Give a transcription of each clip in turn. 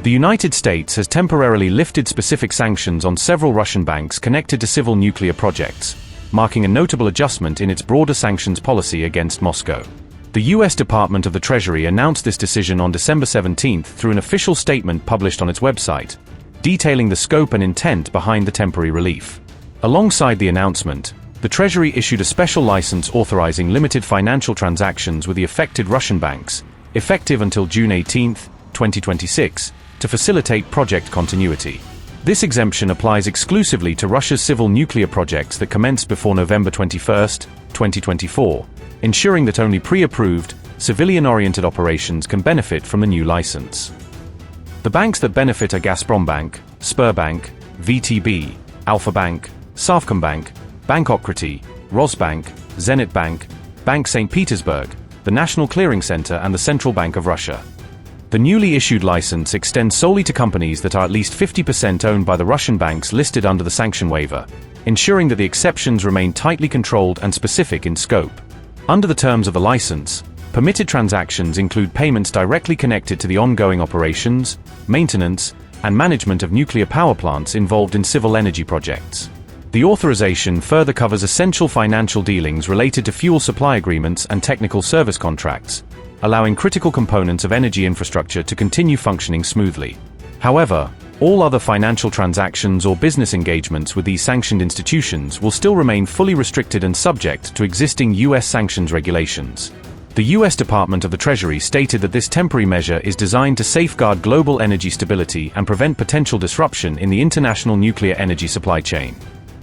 The United States has temporarily lifted specific sanctions on several Russian banks connected to civil nuclear projects, marking a notable adjustment in its broader sanctions policy against Moscow. The U.S. Department of the Treasury announced this decision on December 17 through an official statement published on its website, detailing the scope and intent behind the temporary relief. Alongside the announcement, the Treasury issued a special license authorizing limited financial transactions with the affected Russian banks, effective until June 18, 2026, to facilitate project continuity. This exemption applies exclusively to Russia's civil nuclear projects that commenced before November 21, 2024, ensuring that only pre-approved, civilian-oriented operations can benefit from the new license. The banks that benefit are Gazprombank, Sberbank, VTB, Alfa-Bank, Savcombank, Bank Okriti, Rosbank, Zenitbank, Bank St. Petersburg, the National Clearing Center and the Central Bank of Russia. The newly issued license extends solely to companies that are at least 50% owned by the Russian banks listed under the sanction waiver, ensuring that the exceptions remain tightly controlled and specific in scope. Under the terms of the license, permitted transactions include payments directly connected to the ongoing operations, maintenance, and management of nuclear power plants involved in civil energy projects. The authorization further covers essential financial dealings related to fuel supply agreements and technical service contracts, allowing critical components of energy infrastructure to continue functioning smoothly. However, all other financial transactions or business engagements with these sanctioned institutions will still remain fully restricted and subject to existing U.S. sanctions regulations. The U.S. Department of the Treasury stated that this temporary measure is designed to safeguard global energy stability and prevent potential disruption in the international nuclear energy supply chain.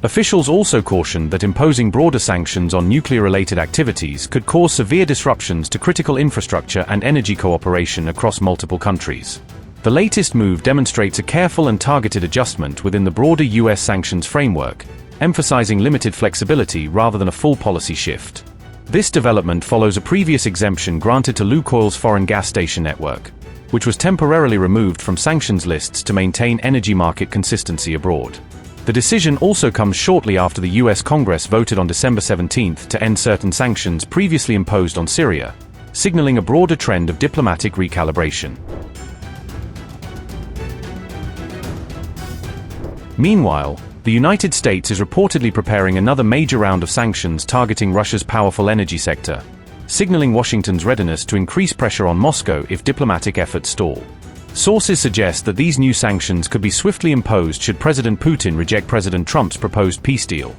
Officials also cautioned that imposing broader sanctions on nuclear-related activities could cause severe disruptions to critical infrastructure and energy cooperation across multiple countries. The latest move demonstrates a careful and targeted adjustment within the broader U.S. sanctions framework, emphasizing limited flexibility rather than a full policy shift. This development follows a previous exemption granted to Lukoil's foreign gas station network, which was temporarily removed from sanctions lists to maintain energy market consistency abroad. The decision also comes shortly after the U.S. Congress voted on December 17 to end certain sanctions previously imposed on Syria, signaling a broader trend of diplomatic recalibration. Meanwhile, the United States is reportedly preparing another major round of sanctions targeting Russia's powerful energy sector, signaling Washington's readiness to increase pressure on Moscow if diplomatic efforts stall. Sources suggest that these new sanctions could be swiftly imposed should President Putin reject President Trump's proposed peace deal,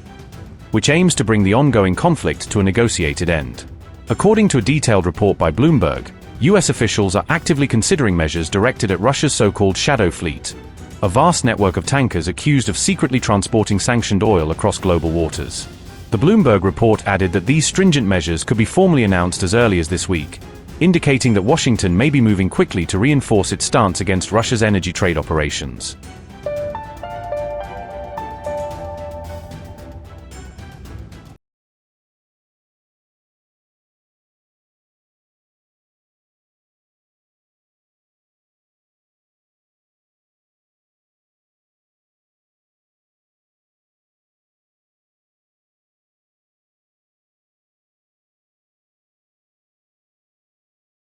which aims to bring the ongoing conflict to a negotiated end. According to a detailed report by Bloomberg, U.S. officials are actively considering measures directed at Russia's so-called shadow fleet, a vast network of tankers accused of secretly transporting sanctioned oil across global waters. The Bloomberg report added that these stringent measures could be formally announced as early as this week, indicating that Washington may be moving quickly to reinforce its stance against Russia's energy trade operations.